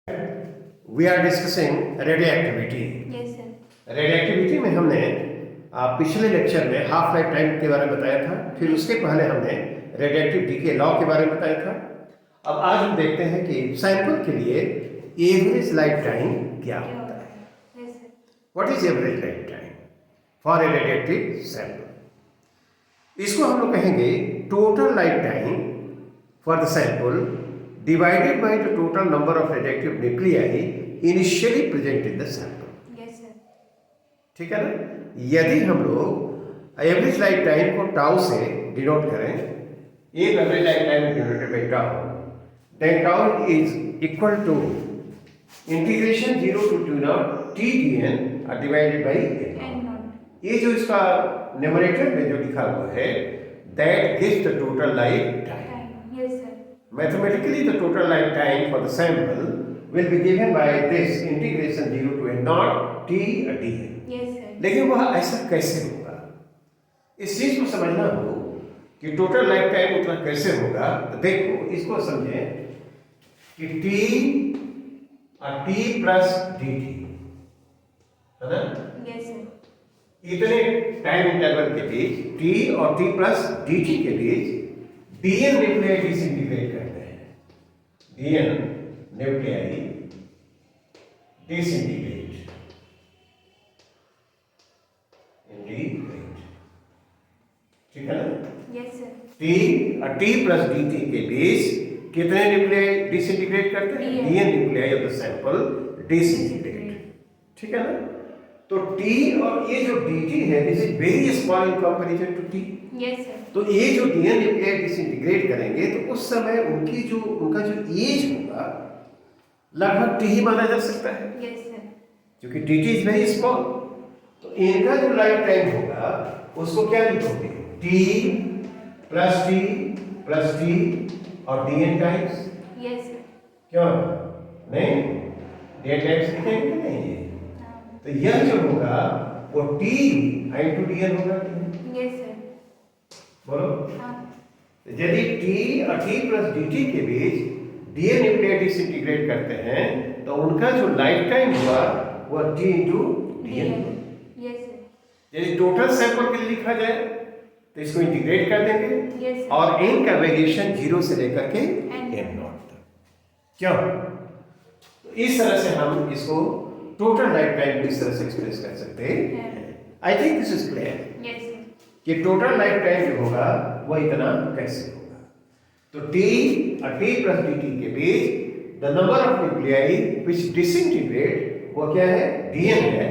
We are discussing radio activity. Yes sir. Radio activity में हमने पिछले लेक्चर में हाफ लाइफ टाइम के बारे में बताया था, फिर उसके पहले हमने रेडियो एक्टिविटी के लॉ के बारे में बताया था। अब आज हम देखते हैं कि सैंपल के लिए एवरेज लाइफ टाइम क्या होता है। Yes sir. What is average life time for a radioactive sample. इसको हम लोग कहेंगे total life time for the sample divided by the total number of radioactive nuclei initially present in the sample. Yes sir. ठीक है ना। यदि हम लोग एवरेज लाइफ टाइम को टाउ से डिनोट करें, एक average life time denoted by tau, then tau is equal to integration 0 to t naught t dn divided by n naught. ये जो इसका न्यूमरेटर में जो लिखा हुआ है that gives the total life time. Yes sir. Mathematically, the total lifetime for the sample will be given by this integration 0 to n naught t dn. Yes sir. लेकिन वह ऐसा कैसे होगा, इस चीज को समझना हो कि टोटल लाइफ टाइम उतना कैसे होगा। तो देखो इसको समझें कि t और t प्लस dt है ना। Yes sir. इतने टाइम इंटरवल के बीच t और t प्लस dt के बीच dn न्यूक्लियाई डिसइंटीग्रेट करते हैं। dn न्यूक्लियाई डिसइंटीग्रेट इंटीग्रेट, ठीक है ना। Yes sir. t और t प्लस dt के बीच कितने न्यूक्लियाई डिसइंटीग्रेट करते हैं? dn nuclei of the sample disintegrate, ठीक है ना। तो t और ये जो dt है this is very small in comparison to t। Yes sir. तो ये जो डीएन न्यूक्लियाई डिसइंटीग्रेट करेंगे तो उस समय उनका जो एज होगा लगभग टी ही माना जा सकता है। Yes sir. क्योंकि dt इज वेरी स्मॉल। तो इनका जो लाइफ टाइम होगा उसको क्या लिखोगे? t प्लस टी और dn टाइम्स। Yes sir. क्यों नहीं dn टाइम्स लिखेंगे कि नहीं? ये तो यह जो होगा वो t into dn होगा। Yes sir. बोलो। हाँ। यदि t और t प्लस dt के बीच डीएन न्यूक्लियाई डिसइंटीग्रेट करते हैं तो उनका जो लाइफ टाइम हुआ वह t into dn। Yes sir. यदि टोटल सैंपल के लिए लिखा जाए तो इसको इंटीग्रेट कर देंगे। Yes sir. और n का वेरिएशन 0 से लेकर के n नॉट तक। क्यों? तो इस तरह से हम इसको टोटल लाइफ टाइम को इस तरह से एक्सप्रेस कर सकते हैं। I think this is clear yes sir. कि टोटल लाइफ टाइम जो होगा वह इतना कैसे होगा। तो t और t प्लस dt के बीच the number of nuclei which disintegrate वो क्या है? dn है।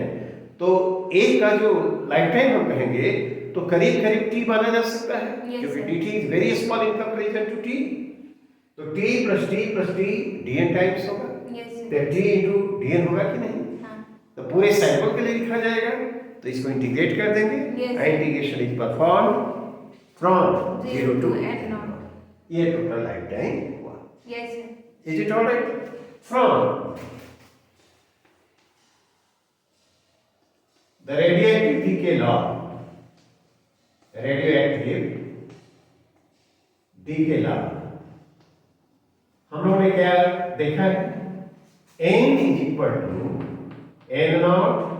तो एक का जो लाइफ टाइम हम कहेंगे तो करीब करीब t माना जा सकता है। Yes, क्योंकि sir. dt is very small in comparison to t। तो t plus t dn times होगा। यस तो सर। t इंटू dn होगा कि नहीं? हाँ। तो पूरे सैंपल के लिए लिखा जाएगा तो इसको इंटीग्रेट कर देंगे। Yes. Integration is perform from 0 to n naught। ये टोटल लाइफ टाइम हुआ। Yes sir. Is it alright? From the radioactive decay law, radioactive decay law हम लोगों ने क्या देखा है? n is equal to n naught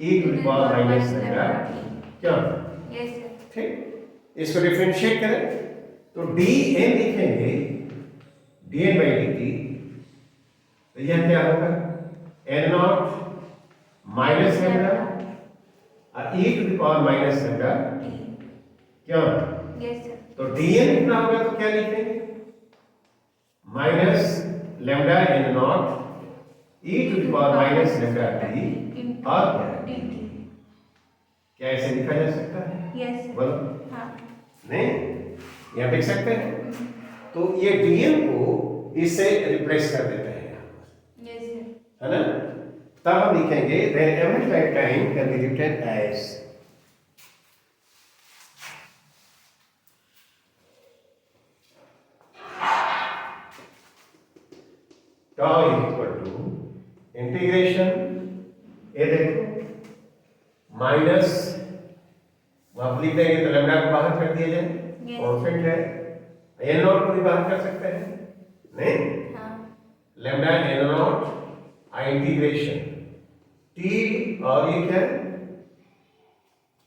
e to the power minus lambda. क्या? Yes sir. ठीक, इसको डिफरेंशिएट करें तो dn लिखेंगे dn बाई dt। तो यह क्या होगा? n नॉट माइनस लैम्डा और e to the power minus lambda. क्या? Yes sir. तो dn कितना होगा तो क्या लिखेंगे? Minus lambda n naught e to the power minus lambda t और क्या? क्या ऐसे लिखा जा सकता है? Yes sir. बोलो। हाँ। नहीं, यहाँ देख सकते हैं। तो ये dn को इससे रिप्लेस कर देते हैं यहाँ पर, यस सर। है ना। तब हम लिखेंगे their average life time can be written as tau is equal to integration ये देखो माइनस वहां लिख देंगे तो लैम्डा को बाहर कर दिया जाए, कांस्टेंट है। n नॉट को भी बाहर कर सकते हैं नहीं? हाँ। Lambda n naught I integration t, और ये क्या है,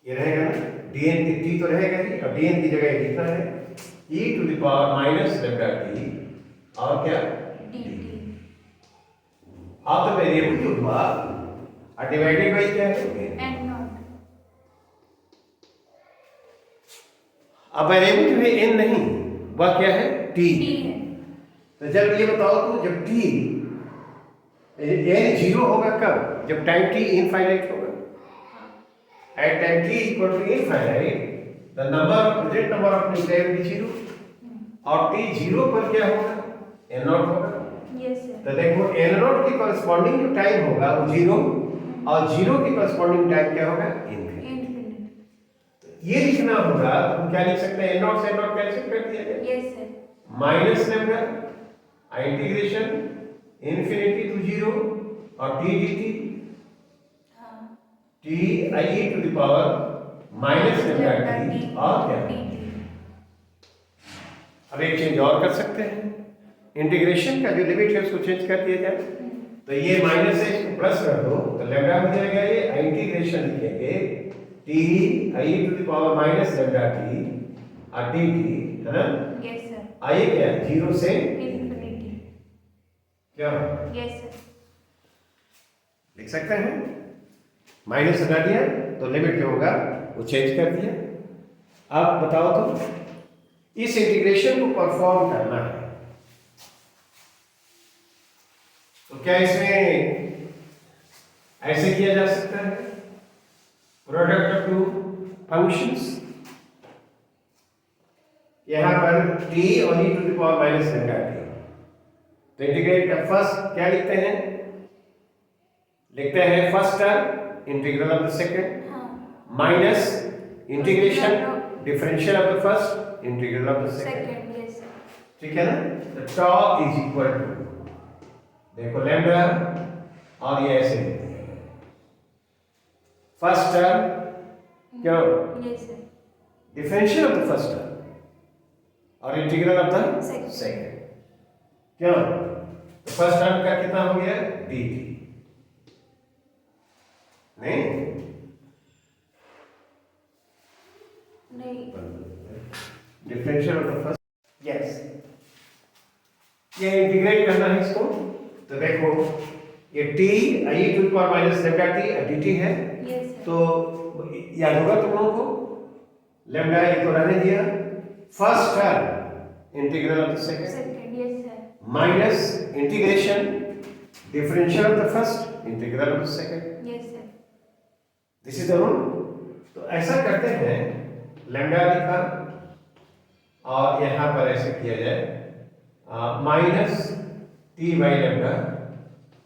ये रहेगा ना dn की, टी तो रहेगा ही, और dn की जगह ये लिखना है e to the power minus lambda t, और क्या dt हाँ, तो वेरिएबल जो हुआ और डिवाइडेड बाई क्या है, n naught अब वेरिएबल जो है n नहीं, वह क्या है t। t है। तो जब ये बताओ तो जब t n जीरो होगा कब, जब टाइम t इनफाइनाइट होगा, at time t equal to infinite the number present number of nuclear will be zero, और t जीरो पर क्या होगा, n नॉट होगा। Yes sir. तो देखो n नॉट की कॉरस्पॉन्डिंग जो टाइम होगा वो जीरो, और जीरो की कॉरस्पॉन्डिंग टाइम क्या होगा, इनफिनिटी। इनफिनिट। ये लिखना होगा तो हम क्या लिख सकते हैं, n नॉट से n नॉट कैंसिल कर दिया जाए, yes sir. Minus lambda integration infinity to zero और t dt हाँ। t i to the power minus lambda t, और क्या, dt। अब एक चेंज और कर सकते हैं, इंटीग्रेशन का जो लिमिट है उसको चेंज कर दिया जाए, तो ये माइनस है इसको प्लस कर दो तो लैम्डा हो जाएगा, ये इंटीग्रेशन लिखेंगे t i to the power minus lambda t और dt, है ना, यस सर। i क्या है, जीरो से इनफिनिटी। क्या यस सर। लिख सकते हैं, माइनस हटा दिया तो लिमिट जो होगा वो चेंज कर दिया। अब बताओ तो इस इंटीग्रेशन को परफॉर्म करना है तो क्या इसमें ऐसे किया जा सकता है, प्रोडक्ट ऑफ टू फंक्शंस, यहां पर t और e to the power minus lambda t, तो इंटीग्रेट का फर्स्ट क्या लिखते हैं, लिखते हैं first term integral of the second हाँ। Minus integration differential of the first integral of the second, second. Yes sir. ठीक है ना। तो tau इज इक्वल टू, देखो लैम्डा, और ये ऐसे लिखते हैं फर्स्ट टर्म क्यों, yes sir. Differential of the first term और integral of the Second. Second, क्यों, तो फर्स्ट टर्म का कितना हो गया dt, नहीं नहीं। Differential of the first, yes, ये इंटीग्रेट करना है इसको, तो देखो ये t i to the power minus lambda t dt है, यस सर। तो याद होगा तुम लोगों को, लैम्डा ये तो रहने दिया, first term integral of the second second. Yes sir. Minus integration differential of the first integral of the second, yes sir. This is the rule. तो ऐसा करते हैं, लैम्डा लिखा और यहां पर ऐसे किया जाए minus t by lambda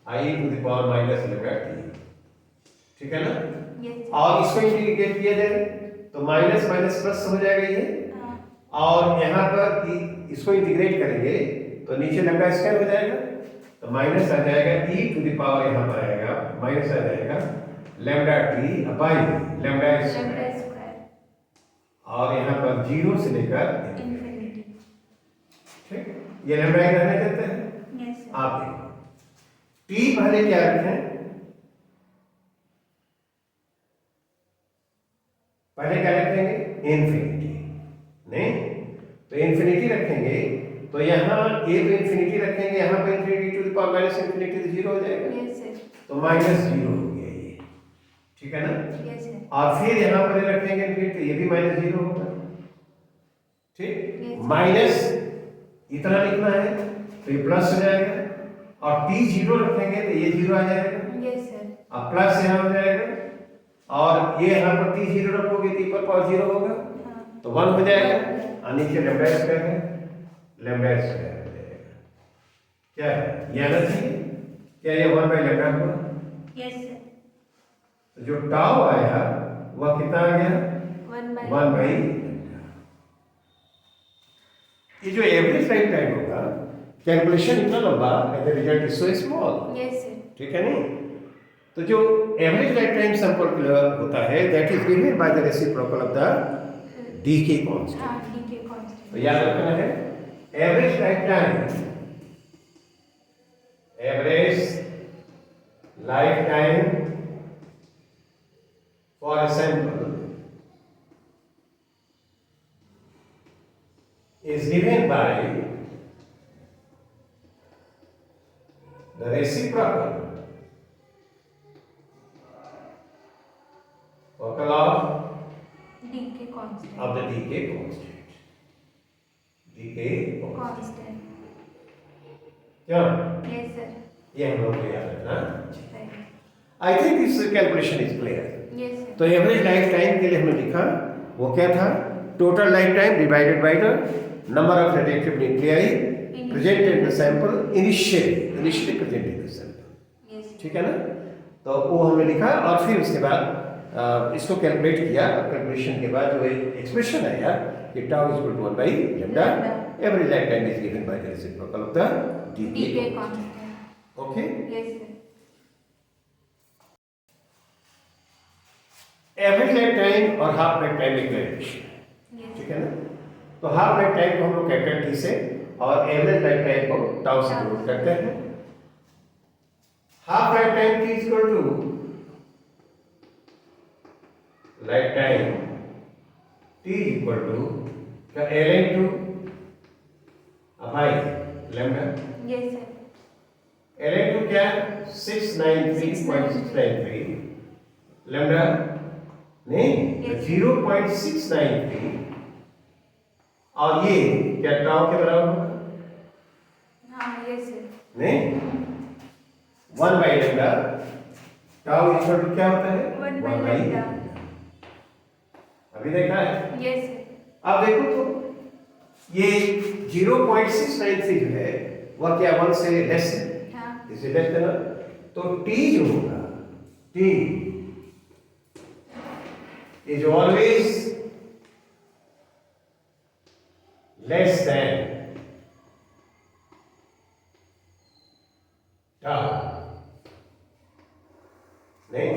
I to the power minus lambda t, ठीक है ना, यस सर। और इसको इंटीग्रेट किया जाए तो माइनस माइनस प्लस हो जाएगा ये, हाँ। और यहाँ पर इसको इंटीग्रेट करेंगे तो नीचे लैम्डा स्क्वायर हो जाएगा, तो माइनस आ जाएगा e टू द पावर, यहाँ पर आएगा माइनस आ जाएगा lambda T by lambda lambda square, square. और यहाँ पर जीरो से लेकर इनफिनिटी। ठीक, ये लैम्डा ही रहने देते हैं। Yes sir. आप देखो टी पहले क्या रखें, पहले क्या रखेंगे इनफिनिटी, नहीं तो इनफिनिटी रखेंगे तो यहाँ ए पे इनफिनिटी रखेंगे, यहाँ पे infinity to the power minus infinity तो जीरो हो जाएगा, यस सर। तो माइनस जीरो हो गया ये, ठीक है ना, यस सर। और फिर यहाँ पर रखेंगे इनफिनिटी, ये भी माइनस जीरो होगा, ठीक, Yes. माइनस इतना लिखना है तो ये प्लस हो जाएगा, और टी जीरो रखेंगे तो ये जीरो आ जाएगा, यस सर। अब प्लस यहाँ हो जाएगा, और ये यहाँ पर टी जीरो रखोगे तो पर पावर जीरो होगा, हाँ। तो वन हो जाएगा, और नीचे लैम्डा स्क्वायर है, लैम्डा स्क्वायर हो जाएगा, क्या है ये आना चाहिए, क्या ये वन बाई लैम्डा हुआ, यस सर। तो जो टाउ आया वह कितना आ गया, वन बाई, ये जो एवरेज लाइफ टाइम होगा, कैलकुलेशन इतना लंबा है, the result is so small, yes sir. ठीक है नहीं, तो जो एवरेज लाइफ टाइम सैंपल होता है that is given by the reciprocal of the D के कांस्टेंट, हाँ, डी के कांस्टेंट। तो याद रखना है average life time Average lifetime for a sample is given by the reciprocal of decay constant. the decay constant. Decay constant. Constant. क्या Yes, sir. ये हम लोग को याद रखना। Right. I think this calculation is clear. Yes, sir. तो average life time के लिए हमने लिखा वो क्या था, total life time divided by the number of radiative nuclei present in the sample initially present in the sample. Yes. ठीक है ना, तो वो हमने लिखा और फिर उसके बाद इसको कैलकुलेट किया। कैलकुलेशन के बाद जो एक्सप्रेशन आया कि tau is equal to 1 by lambda, average life time is given by the reciprocal of the Decay decay. constant. Okay, Yes, sir. Average life time और हाफ लाइफ टाइम एक variation, Yes. ठीक है ना। तो half life time को हम लोग कहते हैं टी से और एवरेज लाइफ टाइम को टाउ से डिनोट करते हैं। Half life time T is equal to life time T is equal to क्या L n two upon lambda. Yes, sir. L n two क्या 693.693 लैम्डा नहीं Yes. 0.693 और ये क्या टाउ के बराबर होगा हाँ, yes, sir. नहीं 1 by lambda. Tau equal to क्या होता है 1 by 1 बाई lambda. अभी देखा है। Yes, sir. अब देखो तो ये 0.693 जो है वह क्या 1 से लेस है, हाँ. इसे लेस है ना, तो t जो होगा t is always less than tau नहीं,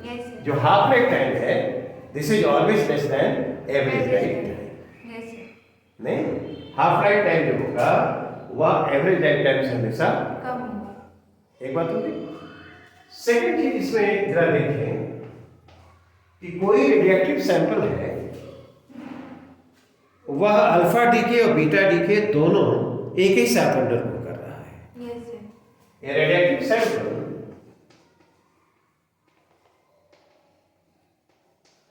Yes, sir. जो हाफ लाइफ टाइम है this is always less than average life time Yes, sir. नहीं, हाफ लाइफ टाइम जो होगा वह एवरेज लाइफ टाइम से हमेशा कम होगा. एक बात होगी। सेकंड चीज इसमें जरा देखें कि कोई रेडिएटिव सैंपल है वह अल्फा डीके और बीटा डीके दोनों एक ही साथ अंडरगो कर रहा है। Yes, sir. ये radiative sample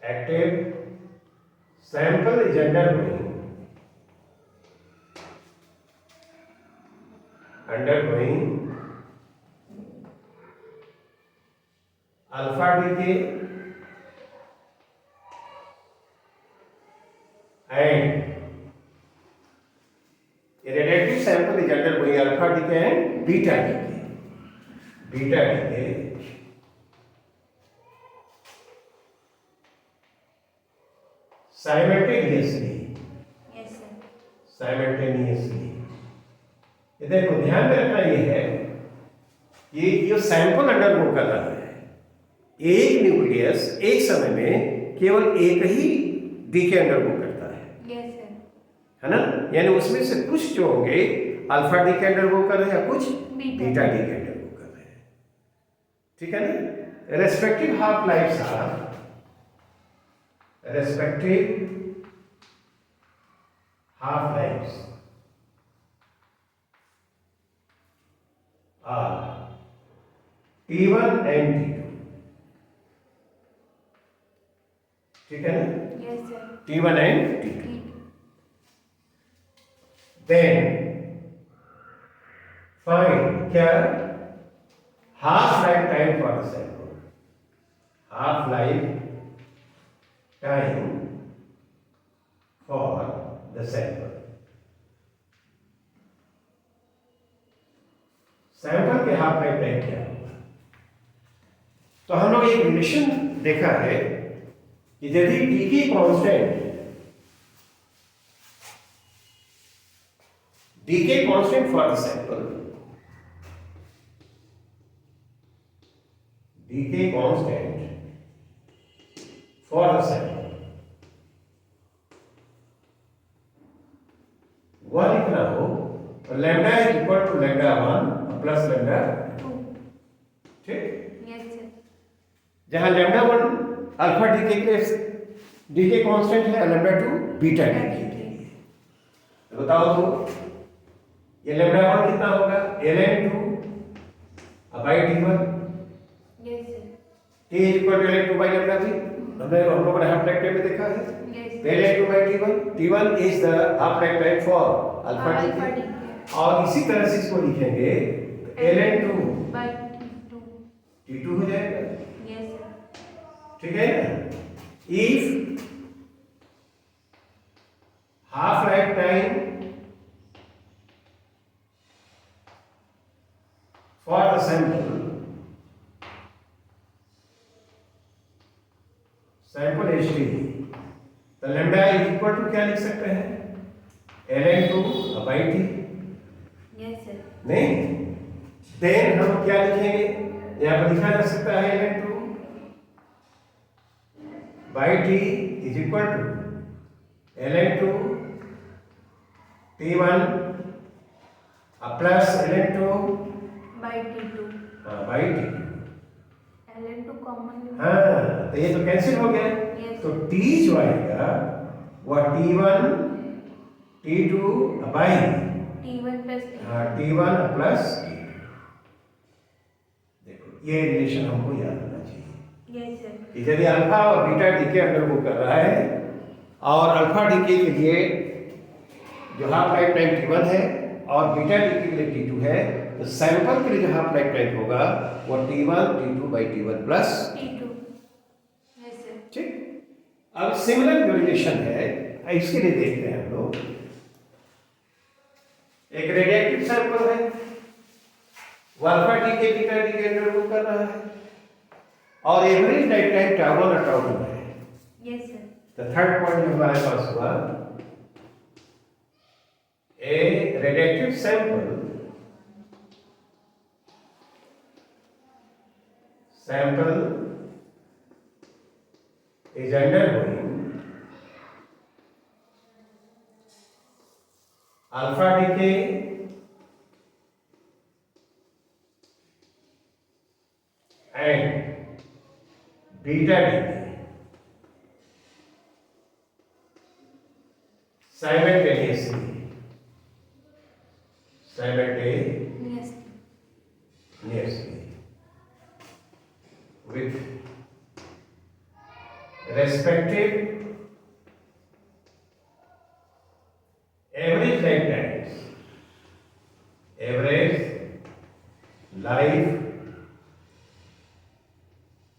active sample is undergoing alpha decay and a radioactive sample is undergoing alpha decay and beta decay. Beta decay simultaneously. Yes, sir. Simultaneously. ये देखो ध्यान में रखना ये है कि ये सैंपल अंडरगो कर रहा है, एक न्यूक्लियस एक समय में केवल एक ही डीके अंडरगो करता है, Yes, sir. है ना। यानी उसमें से कुछ जो होंगे अल्फा डीके अंडरगो कर रहे हैं, कुछ Beta. बीटा डीके अंडरगो कर रहे हैं, ठीक है ना। Respective half lifes are half lives are T1 and T2, ठीक है ना, Yes, sir. T1 and T2। T2. then find क्या half life time for the sample, half life time for the sample। Sample के half life time क्या होगा, तो हम लोग एक रिलेशन देखा है कि यदि decay constant for the sample, decay constant for the sample वह लिखना हो तो lambda is equal to lambda 1 plus lambda जहां लैम्डा 1 अल्फा डीके के लिए डीके कांस्टेंट है, लैम्डा 2 बीटा डीके के लिए। तो बताओ तो ये लैम्डा 1 कितना होगा, ln 2 by t1, Yes, sir. t equal to ln 2 by lambda 3। हम लोगों ने हाफ लाइफ टाइम में देखा है, Yes. ln 2 by t1, t1 is the half life time for alpha Alpha decay. DK. और इसी तरह से इसको लिखेंगे ln 2 By T2. t2 हो जाएगा, Yes, sir. ठीक है ना। If half life time for the sample H T, तो लैम्डा इज इक्वल टू क्या लिख सकते हैं, ln 2 by T. Yes, sir. नहीं, देन हम क्या लिखेंगे, यहाँ पर लिखा जा सकता है ln 2 by t is equal to ln 2 t1 plus ln 2 By T2. By t. ln2 common. हाँ, तो ये तो कैंसिल हो गया। Yes. तो t जो आएगा वह t1 t2 by T1 plus T2. t1 plus t2। देखो ये रिलेशन हमको याद रखना चाहिए Yes, sir. कि यदि अल्फा और बीटा डीके अंडरगो कर रहा है और अल्फा डीके के लिए जो हाफ लाइफ टाइम t1 है और बीटा डीके के लिए t2 है, तो सैंपल के लिए जो हाफ लाइफ टाइम होगा वो t1 t2 by t1 plus. T2. Yes, sir. ठीक, अब सिमिलर जो रिलेशन है इसके लिए देखते हैं हम लोग। एक रेडिएटिव सैंपल है, वो alpha decay beta decay undergo कर रहा है और एवरेज लाइफ टाइम tau 1 और tau 2 है। Yes, sir. तो थर्ड पॉइंट जो हमारे पास हुआ, a radiative sample is undergoing alpha decay and beta decay simultaneously Yes. with respective average life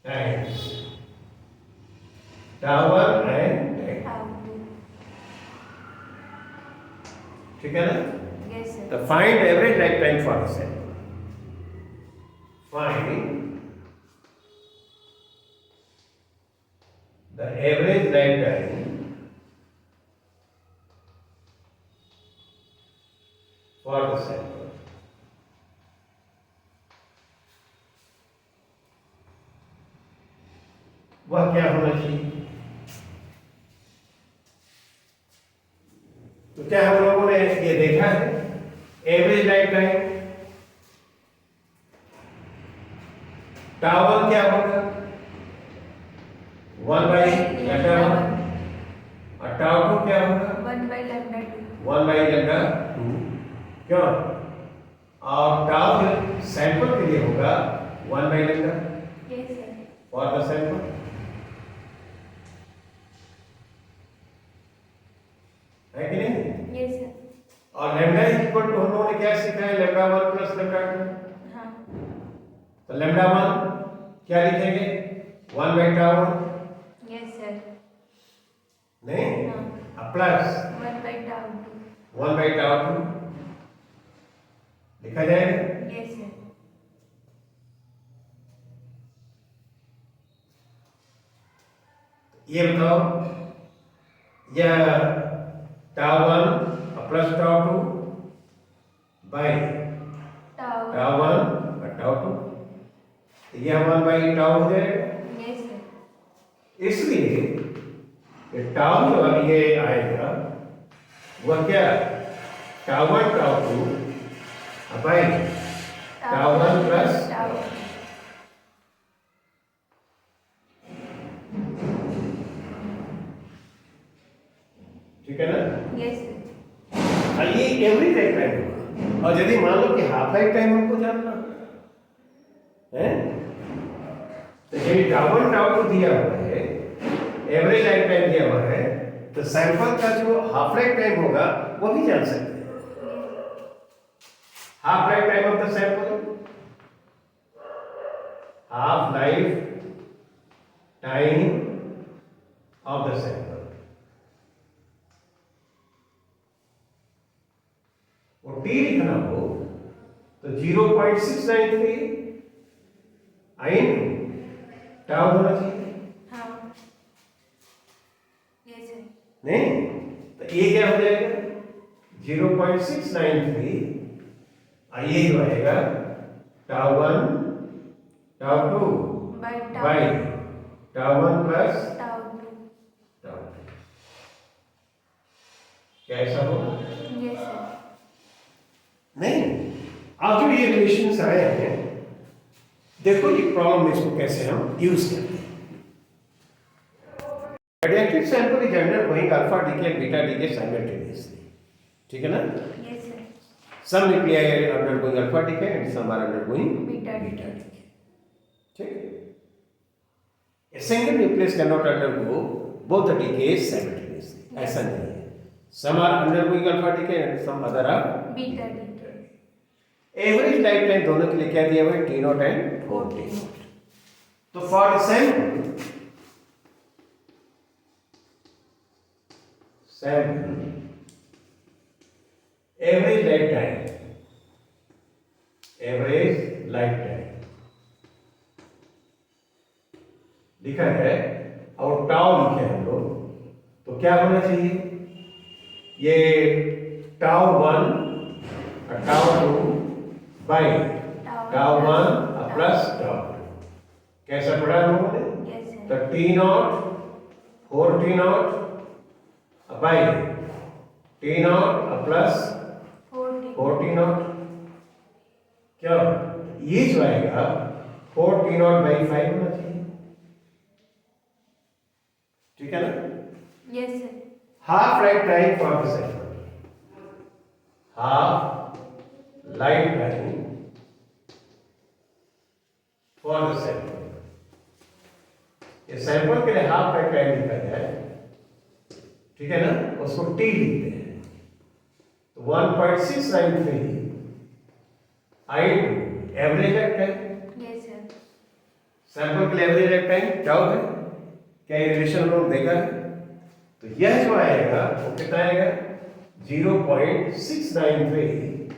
times tau 1 and tau 2। Tau 2. ठीक है ना। Yes, sir. तो find average life time for the cell, find the average lifetime for the sample। वह क्या होना चाहिए, तो क्या हम लोगों ने ये देखा है एवरेज लाइफ टाइम tau 1 क्या होगा, 1 बाई लैम्डा 1 और tau 2 क्या होगा, 1 by lambda 2. 1 by lambda 2। क्यों, और tau सैंपल के लिए होगा 1 by lambda Yes, sir. For the sample. है कि नहीं। Yes, sir. और लैम्डा इक्वल टू हम लोगों ने क्या सीखा है, लैम्डा 1 प्लस लैम्डा 2। हाँ. तो लैम्डा 1 क्या लिखेंगे, 1 बाई tau 1। Yes, sir. नहीं, हाँ. Plus 1 by tau 2. 1 by tau 2 लिखा जाएगा। Yes, sir. ये बताओ, यह tau 1 plus tau 2 by Tau. tau 1 और tau 2, तो यह 1 बाई tau हो जाएगा। Yes, sir. इसलिए ये tau जो अब ये आएगा वह क्या, tau 1 tau 2 by tau 1 plus Tau. Yes, sir. ये एवरेज लाइफ टाइम होगा। और यदि मान लो कि हाफ लाइफ टाइम हमको जानना है, तो यदि टाउ 1 टाउ 2 दिया हुआ है, एवरेज लाइफ टाइम दिया हुआ है, तो सैंपल का जो हाफ लाइफ टाइम होगा वो भी जान सकते हैं। Half life time of the sample, half life time of the sample, और टी लिखना हो तो 0.693 आई टाउ होना चाहिए, हाँ। Yes, sir. नहीं? तो ये क्या हो जाएगा? 0.693 ये जो आएगा tau 1 tau 2 By tau. By tau 1 plus Tau 2. Tau 2। क्या ऐसा होगा? Yes, sir. नहीं। अब जो ये रिलेशंस आए हैं, देखो ये प्रॉब्लम में इसको कैसे हम यूज करते हैं। Radiated sample is undergoing alpha decay and beta decay simultaneously, ठीक है ना? Yes, sir. Some nuclei are undergoing alpha decay and some are undergoing Beta beta decay. ठीक है? A single nucleus cannot undergo both the decays simultaneously. ऐसा नहीं है. Some are undergoing alpha decay and some other are Beta decay. Average life time दोनों के लिए क्या दिया हुआ है? T naught and 4T naught. तो for sample average life time, average life time लिखा है और टाउ लिखे हम लोग, तो क्या होना चाहिए? ये टाउ 1 और tau 2 by tau 1 plus tau 2। कैसा पढ़ा हम लोगों ने? Yes, sir. तो T not 4T not by T not plus 4T. 4T not, क्या ये जो आएगा 4T नॉट बाई 5 होना चाहिए, ठीक है ना? Yes, sir. Half life time for the sample, half life time for the sample. ये सैंपल के लिए हाफ लाइफ टाइम लिखा जाए, ठीक है ना? उसको T लिखते हैं, तो 1.693 I average life time. Yes, sir. Sample के लिए एवरेज लाइफ टाइम टाउ है, क्या ये रिलेशन हम लोग देखा है? तो यह जो आएगा वो कितना आएगा? 0.693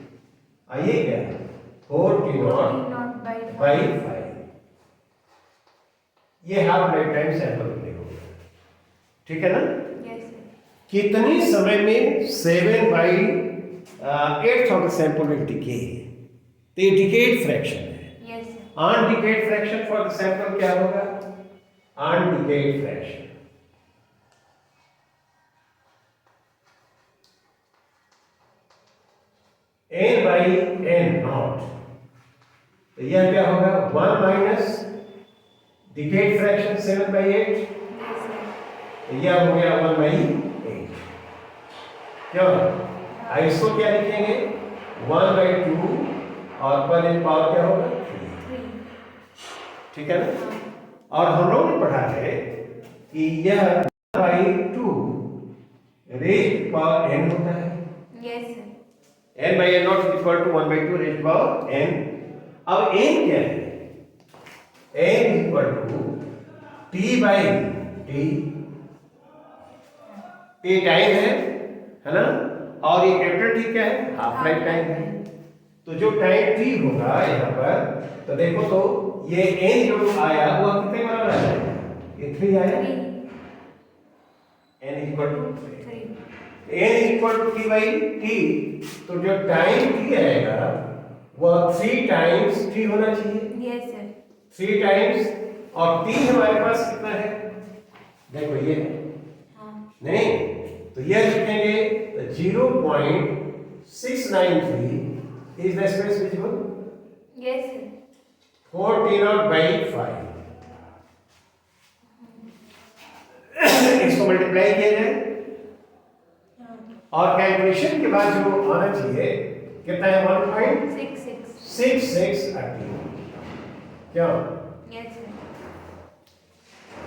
आइए क्या 4T not 4T naught by by 5. 5। ये हाफ लाइफ टाइम सैंपल के लिए होगा, ठीक है ना? Yes, sir. कितनी समय में 7/8 of the sample will decay? तो ये डिकेड फ्रैक्शन है। Yes, sir. Undecayed fraction for the sample क्या होगा? Undecayed fraction n by n naught, तो यह क्या होगा? 1 minus decayed fraction 7/8, Yes, sir. तो यह हो गया 1/8। क्यों? इसको क्या लिखेंगे? 1/2 और पर इन पावर क्या होगा? 3, 3. ठीक है ना? और हम लोग ने पढ़ा है कि यह 1/2 रेज़ पावर n होता है। Yes, sir. n by n naught is equal to 1/2 raised to power n। अब n क्या है? n is equal to t by t। t time है ना? और ये कैपिटल t क्या है? हाफ लाइफ टाइम है। तो जो टाइम t होगा यहाँ पर, तो देखो तो ये n जो आया वो कितने बराबर आ जाएगा? ये 3 आया। 3. n is equal to 3। 3. n is equal to t by t, तो जो टाइम t आएगा वह 3 टाइम्स t होना चाहिए। Yes, sir. 3 टाइम्स, और t हमारे पास कितना है? देखो ये है, हाँ. नहीं तो यह लिखेंगे 0.693 is the space visible? Yes, sir. 4T naught by 5। इसको मल्टीप्लाई किया जाए हाँ. और कैलकुलेशन के बाद जो आना चाहिए कितना है 1.66 6 क्या yes sir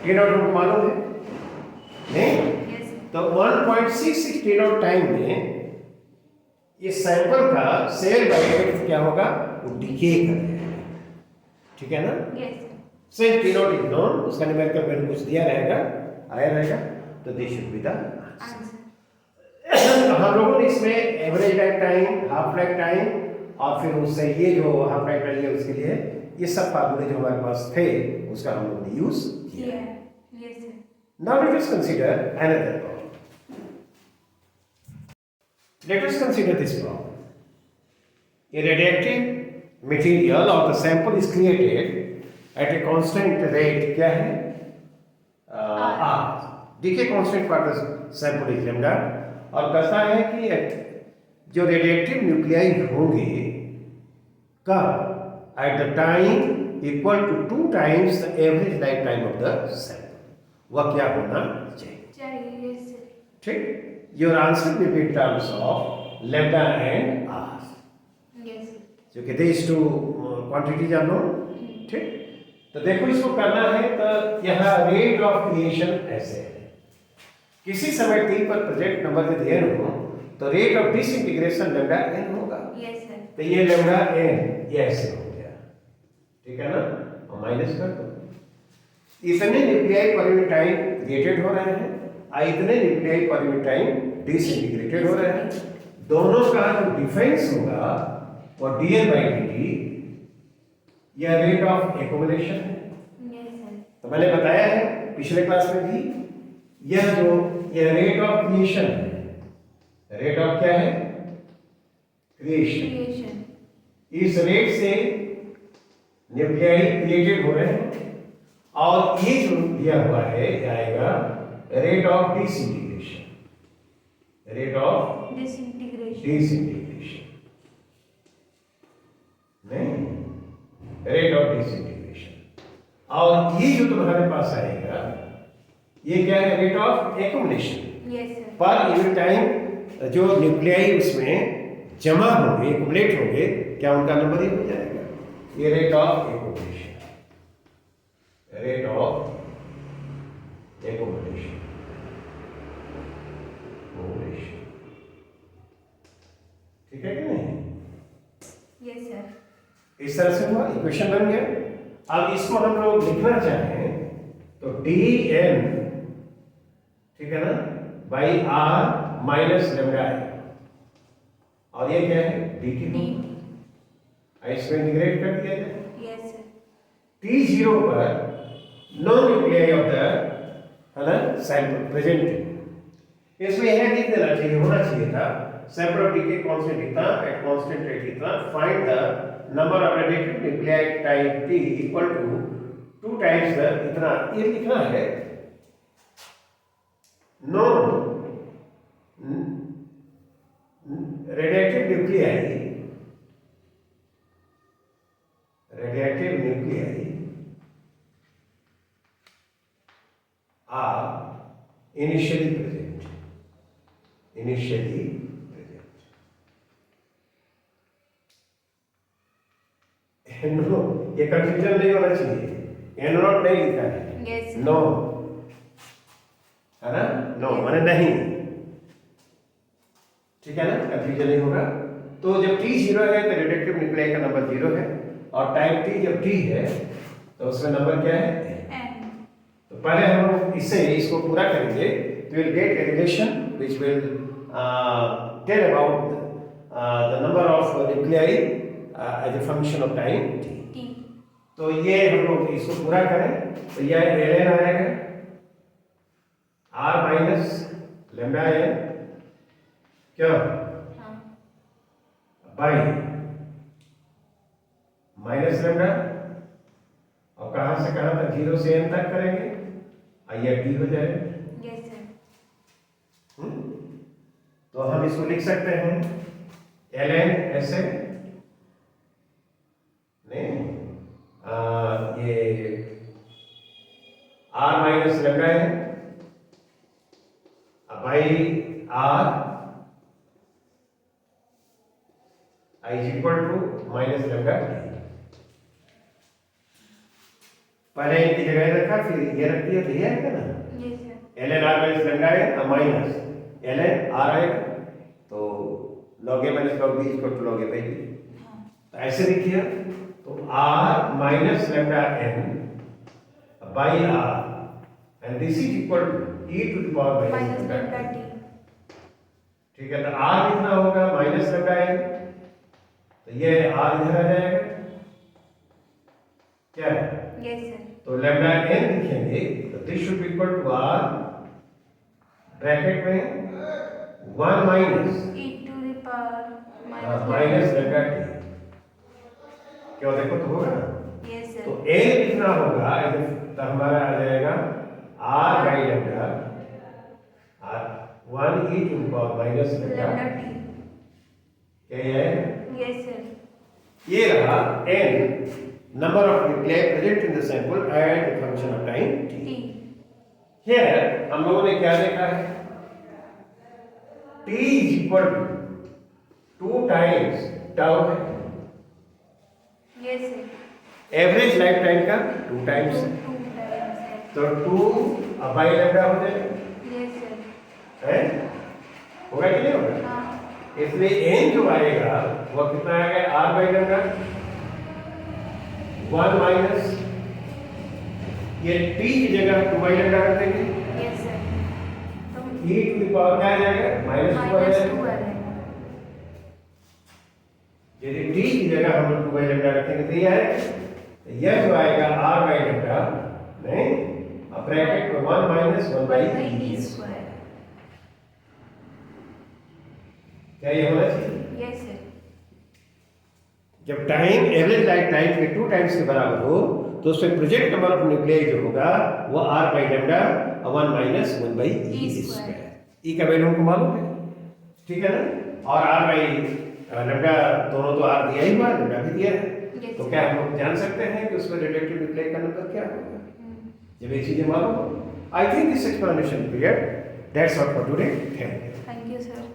टी नॉट को मालूम है नहीं yes sir तो 1.66 टी नॉट टाइम में ये सैंपल का सेल बाय रेट क्या होगा वो डिके कर जाएगा ठीक है ना yes sir cell t naught is known उसका न्यूमेरिकल वैल्यू कुछ दिया रहेगा आया रहेगा तो this should be the answer हम लोगों ने इसमें average life time half life time और फिर उससे ये जो हाफ लाइफ टाइम है उसके लिए ये सब फार्मूले जो हमारे पास थे उसका हम लोगों ने यूज किया yeah yes sir Now let us consider another problem. Let us consider this problem. A radioactive material or the sample is created at a constant rate क्या है R. decay constant for the sample is lambda और कहता है कि जो radioactive nuclei होंगे कब at the time equal to 2 times the average lifetime of the sample. वह क्या होना चाहिए चाहिए yes sir ठीक your answer will be in terms of lambda and R yes sir जो कि this two quantities are known ठीक तो देखो इसको करना है तो यहाँ रेट ऑफ क्रिएशन ऐसे है किसी समय t पर प्रोजेक्ट नंबर यदि n हो तो rate of disintegration lambda n होगा yes sir तो ये लैम्डा n ये ऐसे हो गया ठीक है ना और माइनस कर दो इतने nuclei per unit time created हो रहे हैं और इतने nuclei per unit time disintegrated हो रहे हैं दोनों का जो डिफरेंस होगा वो dN/dt यह रेट ऑफ एक्युमुलेशन है yes sir तो मैंने बताया है पिछले क्लास में भी यह रेट ऑफ क्रिएशन है रेट ऑफ क्या है क्रिएशन creation इस रेट से न्यूक्लियाई क्रिएटेड हो रहे हैं और ये जो दिया हुआ है आएगा रेट ऑफ डिसइंटीग्रेशन disintegration नहीं रेट ऑफ डिसइंटीग्रेशन और ये जो तुम्हारे पास आएगा ये क्या है rate of accumulation yes sir per unit time जो न्यूक्लियाई उसमें जमा होंगे एक्युमुलेट होंगे क्या उनका नंबर ही हो जाएगा ये rate of accumulation rate of accumulation ठीक है कि नहीं yes sir इस तरह से हुआ इक्वेशन बन गया अब इसको हम लोग लिखना चाहें तो dn ठीक है ना बाई r माइनस लैम्डा और ये क्या है dt इसको इंटीग्रेट कर दिया जाए yes sir t0 पर नो न्यूक्लियाई ऑफ द है ना सैंपल प्रेजेंट इसमें यह लिख देना चाहिए होना चाहिए था सैंपल ऑफ डीके कांस्टेंट इतना एट कांस्टेंट रेट इतना find the number of radiative nuclei time t equal to 2 times the इतना ये लिखना है no radiative nuclei are initially present no ये कंफ्यूजन नहीं होना चाहिए एन नॉट नहीं लिखा है yes sir नो है ना नो माने नहीं ठीक है ना कंफ्यूजन नहीं होगा तो जब t 0 है तो रेडिएटिव न्यूक्लियाई का नंबर 0 है और टाइम t जब t है तो उसका नंबर क्या है n तो पहले हम लोग इससे इसको पूरा करेंगे तो will get a relation which will tell about the number of nuclei as a function of time t तो ये हम लोग इसको पूरा करें तो यह ln आएगा r माइनस लैम्डा n क्या हाँ बाई माइनस लैम्डा और कहां से कहां तक 0 से n तक करेंगे आइए t हो जाएगा yes sir तो हम इसको लिख सकते हैं ln ऐसे नहीं ये r माइनस लैम्डा है बाई r पहले इनकी जगह रखा, फिर ये रख दिया, तो ये आएगा ना Yes, sir. ln r minus lambda n minus ln r आएगा, तो log a minus log b equal to log a by b। हाँ. तो ऐसे लिखिए, तो r minus lambda n by r and this is equal to e to the power Minus minus lambda lambda. t. ठीक है, तो r कितना होगा माइनस लैम्डा n, तो ये r इधर आ जाएगा, क्या है, Yes, sir. तो लैम्डा n लिखेंगे, तो this should be equal to r bracket में 1 minus E to the power minus lambda t, क्या देखो तो होगा ना, Yes, sir. तो a कितना होगा, तो हमारा आ जाएगा r by lambda r 1 e to the power minus lambda, Lambda t. क्या ये है, Yes, sir. ये रहा n number of nuclei present in the sample at the function of time t। T. Here हम लोगों ने क्या देखा है, t is equal to 2 times tau है, Yes, sir. Average life time का 2 टाइम्स है, 2 times, sir. तो 2 बाई लैम्डा हो जाएगा, Yes, sir. है, होगा कि नहीं होगा, हाँ. इसलिए n जो आएगा वो कितना आएगा, r बाई लैम्डा 1 माइनस ये t की जगह 2 बाई लैम्डा कर देंगे, Yes, sir. तो e टू द पावर क्या आ जाएगा, माइनस 2 आ minus 2 जाएगा, आ जाएगा. यदि t की जगह हम लोग 2 बाई लैम्डा रखेंगे तो ये आएगा, तो यह जो आएगा r बाई लैम्डा नहीं, अब ब्रैकेट में 1 minus 1 by 1 by e e square. क्या ये होना चाहिए, Yes, sir. जब टाइम एवरेज लाइफ टाइम के 2 टाइम्स के बराबर हो तो उसमें प्रोजेक्ट नंबर ऑफ न्यूक्लियाई जो होगा वो r by lambda 1 minus 1 by e E square, e का वैल्यू हमको मालूम है, ठीक है ना, और r बाई लैम्डा दोनों तो r दिया ही हुआ, लैम्डा भी दिया है, Yes, तो sir. क्या हम लोग जान सकते हैं कि उसमें रिलेटिव न्यूक्लियाई का नंबर क्या होगा, Hmm. जब ये चीजें मालूम हो। I think this explanation period that's all for today, thank you. Thank you, sir.